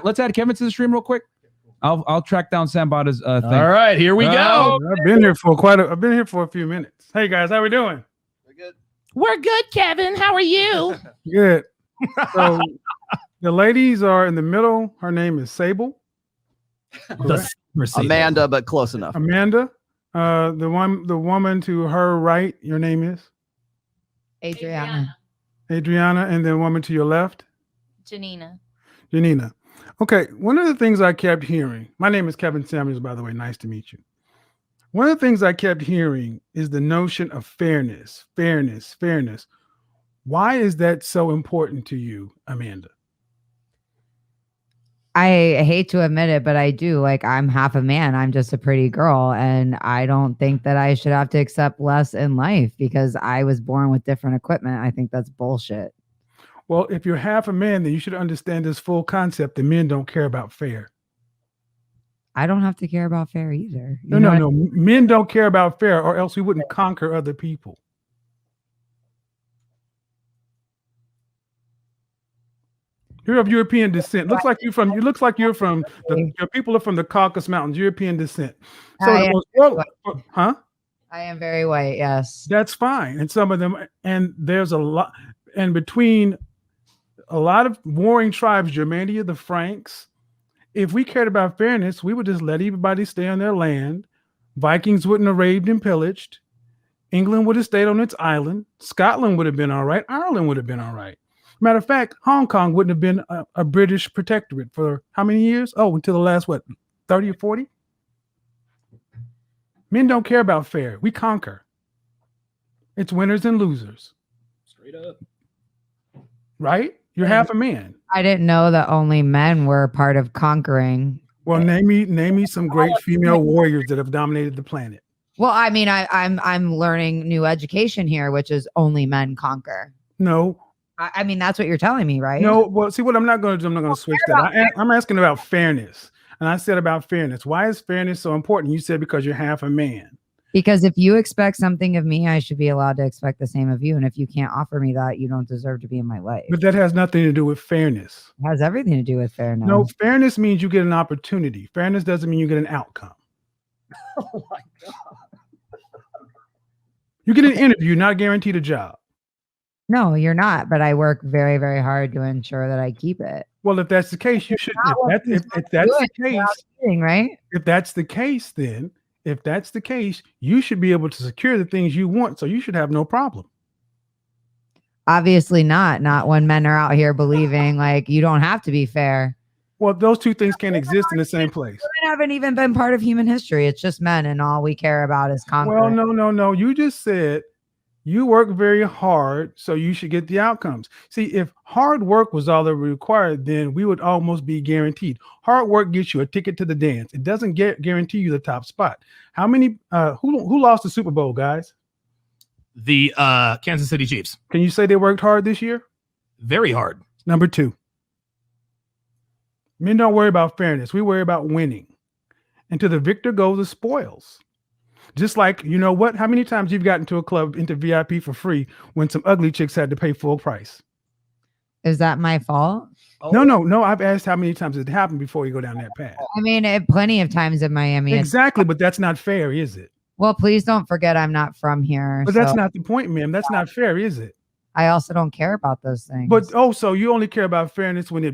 let's add Kevin to the stream real quick. I'll track down Sambada's thing. All right, here we go. I've been here for a few minutes. Hey guys, how we doing? We're good, Kevin. How are you? Good. So the ladies are in the middle. Her name is Sable. Amanda, but close enough. Amanda. The woman to her right, your name is? Adriana. Adriana, and the woman to your left? Janina. Janina. Okay, one of the things I kept hearing, my name is Kevin Samuels, by the way, nice to meet you. One of the things I kept hearing is the notion of fairness. Why is that so important to you, Amanda? I hate to admit it, but I do. Like, I'm half a man. I'm just a pretty girl. And I don't think that I should have to accept less in life because I was born with different equipment. I think that's bullshit. Well, if you're half a man, then you should understand this full concept that men don't care about fair. I don't have to care about fair either. No. Men don't care about fair, or else we wouldn't conquer other people. You're of European descent. Your people are from the Caucasus Mountains, European descent. So I am very white, yes. That's fine. And some of them, and there's a lot, and between a lot of warring tribes, Germania, the Franks, if we cared about fairness, we would just let everybody stay on their land. Vikings wouldn't have raided and pillaged. England would have stayed on its island. Scotland would have been all right. Ireland would have been all right. Matter of fact, Hong Kong wouldn't have been a British protectorate for how many years? Oh, until the last, 30 or 40? Men don't care about fair. We conquer. It's winners and losers. Straight up. Right? You're half a man. I didn't know that only men were part of conquering. Well, name me some great female warriors that have dominated the planet. Well, I mean, I'm learning new education here, which is only men conquer. No. I mean, that's what you're telling me, right? No, well, see, what I'm not going to do, I'm not going to switch that. I'm asking about fairness. And I said about fairness. Why is fairness so important? You said because you're half a man. Because if you expect something of me, I should be allowed to expect the same of you. And if you can't offer me that, you don't deserve to be in my life. But that has nothing to do with fairness. It has everything to do with fairness. No, fairness means you get an opportunity. Fairness doesn't mean you get an outcome. Oh my God. You get an interview, not guaranteed a job. No, you're not. But I work very, very hard to ensure that I keep it. Well, if that's the case, you should. If that's the case, right? If that's the case, then if that's the case, you should be able to secure the things you want. So you should have no problem. Obviously not. Not when men are out here believing like you don't have to be fair. Well, those two things can't exist in the same place. Women haven't even been part of human history. It's just men, and all we care about is conquering. Well, no. You just said you work very hard, so you should get the outcomes. See, if hard work was all that required, then we would almost be guaranteed. Hard work gets you a ticket to the dance. It doesn't guarantee you the top spot. How many? Who lost the Super Bowl, guys? The Kansas City Chiefs. Can you say they worked hard this year? Very hard. Number two. Men don't worry about fairness. We worry about winning. And to the victor goes the spoils. Just like, you know what? How many times you've gotten to a club into VIP for free when some ugly chicks had to pay full price? Is that my fault? Oh. No. I've asked how many times it happened before you go down that path. I mean, plenty of times in Miami. Exactly, but that's not fair, is it? Well, please don't forget I'm not from here. But that's not the point, ma'am. That's not fair, is it? I also don't care about those things. But so you only care about fairness when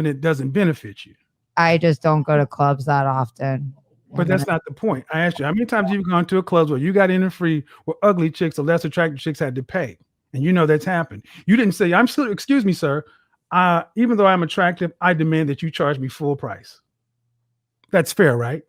it doesn't benefit you. I just don't go to clubs that often. But that's not the point. I asked you, how many times you've gone to a club where you got in and free, where ugly chicks or less attractive chicks had to pay? And you know that's happened. You didn't say, excuse me, sir. Even though I'm attractive, I demand that you charge me full price. That's fair, right?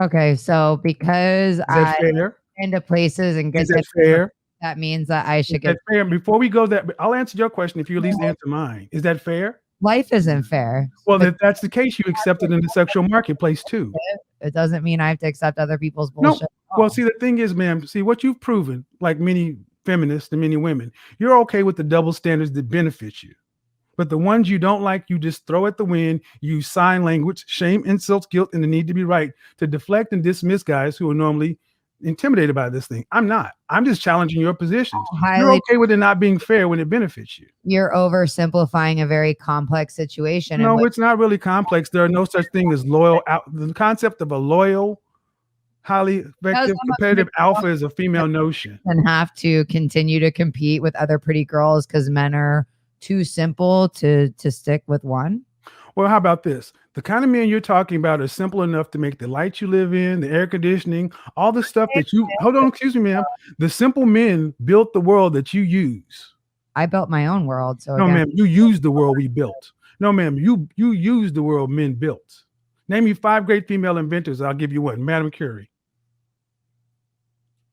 Okay, so because I fair? Into places and get fair, that means that I should get fair. Before we go that, I'll answer your question if you at least answer mine. Is that fair? Life isn't fair. Well, if that's the case, you accept it in the sexual marketplace too. It doesn't mean I have to accept other people's bullshit. No. Well, see, the thing is, ma'am, see what you've proven, like many feminists and many women, you're okay with the double standards that benefit you. But the ones you don't like, you just throw at the wind, use sign language, shame, insults, guilt, and the need to be right to deflect and dismiss guys who are normally intimidated by this thing. I'm not. I'm just challenging your positions. You're Highly, okay with it not being fair when it benefits you. you're oversimplifying a very complex situation. No, and it's not really complex. There are no such thing as loyal. The concept of a loyal, highly effective, competitive alpha is a female notion. and have to continue to compete with other pretty girls because men are too simple to stick with one. Well, how about this? The kind of men you're talking about are simple enough to make the lights you live in, the air conditioning, all the stuff that you hold on, excuse me, ma'am. The simple men built the world that you use. I built my own world. So No, again, ma'am, you use the world we built. No, ma'am, you use the world men built. Name me 5 great female inventors. I'll give you one. Madame Curie.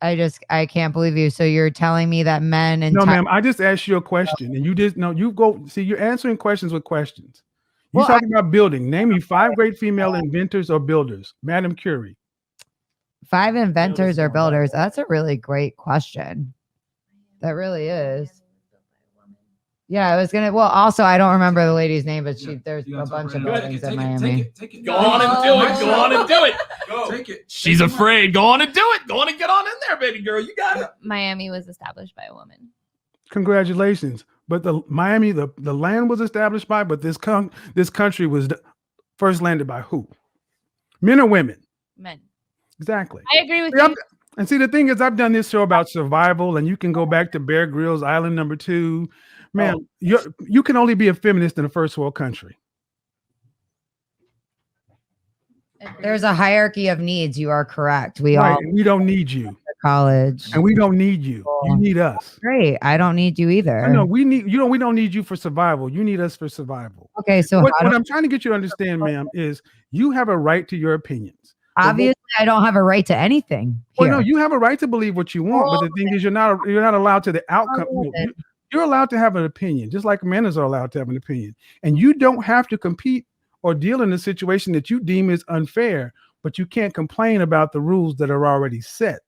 I can't believe you. So you're telling me that men and No, ma'am, I just asked you a question and you just no, you go see you're answering questions with questions. You're Well, talking about building. Name me 5 great female inventors or builders. Madame Curie. 5 inventors or builders? That's a really great question. That really is. Yeah, I was gonna. Well, also I don't remember the lady's name, but there's a bunch of buildings in Miami. Go on and do it. Go on and do it. Go. Take it. She's afraid. Go on and do it. Go on and get on in there, baby girl. You got it. Miami was established by a woman. Congratulations. But the Miami, the land was established by, but this country was first landed by who? Men or women? Men. Exactly. I agree with See, you. and see, the thing is, I've done this show about survival, and you can go back to Bear Grylls Island number 2. Man, you can only be a feminist in a first world country. There's a hierarchy of needs. You are correct. We Right, all and we don't need you, college. and we don't need you. You need us. Great. I don't need you either. I know we need you. We don't need you for survival. You need us for survival. Okay, so What how I'm trying to get you to understand, ma'am, is you have a right to your opinions. obviously I don't have a right to anything Well, here. no, you have a right to believe what you want, but the thing is, you're not allowed to the outcome. You're allowed to have an opinion, just like men are allowed to have an opinion, and you don't have to compete or deal in a situation that you deem is unfair. But you can't complain about the rules that are already set.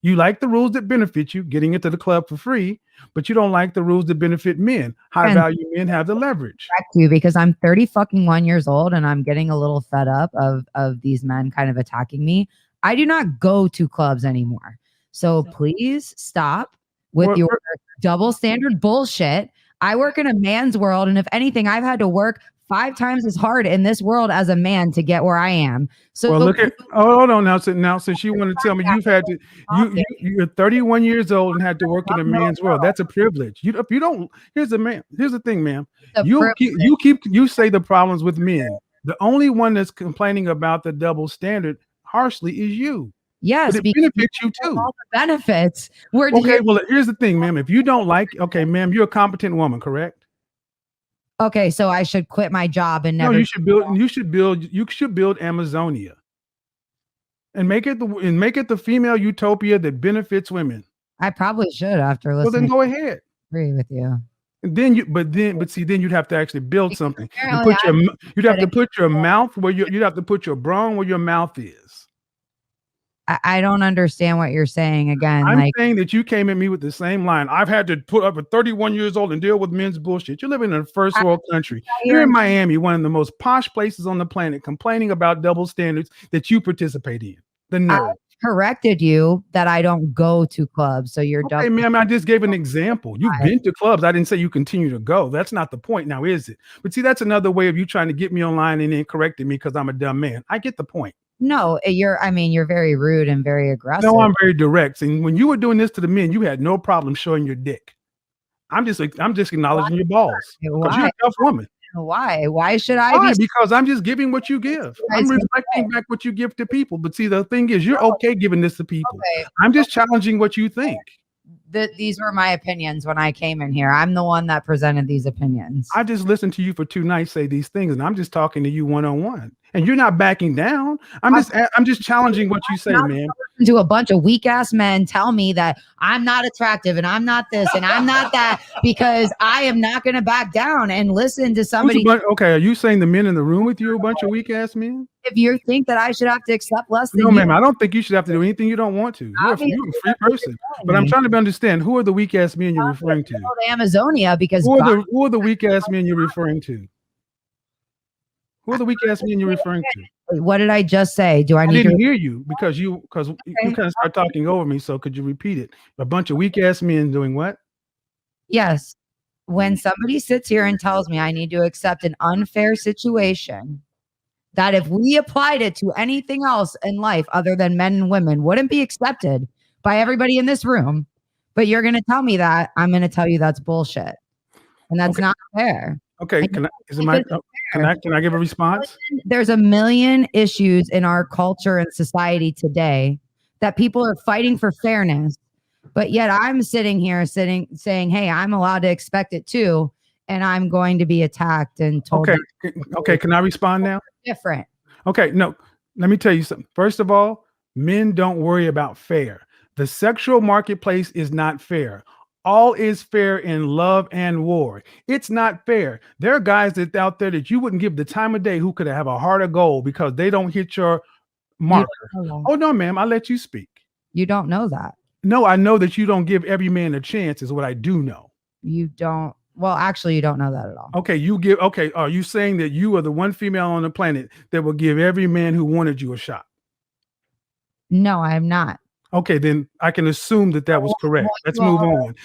You like the rules that benefit you, getting into the club for free, but you don't like the rules that benefit men. High And- value men have the leverage. You because I'm 30 years old and I'm getting a little fed up of these men kind of attacking me. I do not go to clubs anymore. So please stop with Well, your double standard bullshit. I work in a man's world, and if anything, I've had to work 5 times as hard in this world as a man to get where I am. So Well, look at hold on now. Since you want to tell me you've had to, you're 31 years old and had to work in a man's world. That's a privilege. If you don't, here's the thing, ma'am. You say the problems with men. The only one that's complaining about the double standard harshly is you. yes, But it because benefits you too. all the benefits. We're Okay, well, here's the thing, ma'am. If you don't like, okay, ma'am, you're a competent woman, correct? okay, so I should quit my job and never. No, you should build Amazonia. And make it the female utopia that benefits women. I probably should after Well, listening. then go ahead. Agree with you. And then then you'd have to actually build something. Apparently You'd have to put your mouth where you'd have to put your brawn where your mouth is. I don't understand what you're saying again. I'm like saying that you came at me with the same line. I've had to put up at 31 years old and deal with men's bullshit. You're living in a first world country. You're in Miami, one of the most posh places on the planet, complaining about double standards that you participate in. The nerve. corrected you that I don't go to clubs. So you're Okay, ma'am, I just gave an example. You've been to clubs. I didn't say you continue to go. That's not the point now, is it? But see, that's another way of you trying to get me online and then correcting me because I'm a dumb man. I get the point. No, you're very rude and very aggressive. No, I'm very direct. And when you were doing this to the men, you had no problem showing your dick. I'm just acknowledging your balls. Because you're a tough woman. Why? Why should I Why? be? Because I'm just giving what you give. I'm reflecting back what you give to people. But see, the thing is, you're okay giving this to people. Okay. I'm just challenging what you think. These were my opinions when I came in here. I'm the one that presented these opinions. I just listened to you for 2 nights say these things, and I'm just talking to you one-on-one. And you're not backing down. I'm just challenging what you say, man. To a bunch of weak ass men tell me that I'm not attractive and I'm not this and I'm not that because I am not going to back down and listen to somebody. Okay, are you saying the men in the room with you are a bunch of weak ass men? If you think that I should have to accept less than No, you, ma'am, I don't think you should have to do anything you don't want to. You're a free person. But I'm trying to understand, who are the weak ass men you're referring to? Amazonia, because Who are the weak ass men you're referring to? Who are the weak ass men you're referring to? What did I just say? Do I I need didn't to? hear you because you kind of start talking over me. So could you repeat it? A bunch of weak ass men doing what? Yes. When somebody sits here and tells me I need to accept an unfair situation, that if we applied it to anything else in life other than men and women, wouldn't be accepted by everybody in this room. But you're going to tell me that, I'm going to tell you that's bullshit. And that's not fair. Okay, can I give a response? There's a million issues in our culture and society today that people are fighting for fairness, but yet I'm sitting here saying, hey, I'm allowed to expect it too, and I'm going to be attacked and told. Okay, can I respond now? Different. Okay, no, let me tell you something. First of all, men don't worry about fair. The sexual marketplace is not fair. All is fair in love and war. It's not fair. There are guys that out there that you wouldn't give the time of day who could have a heart of gold because they don't hit your marker. Oh no, ma'am, I'll let you speak. You don't know that. No, I know that you don't give every man a chance is what I do know. You don't. Well, actually, you don't know that at all. Okay, okay, are you saying that you are the one female on the planet that will give every man who wanted you a shot? No, I am not. Okay, then I can assume that was correct. Let's move on.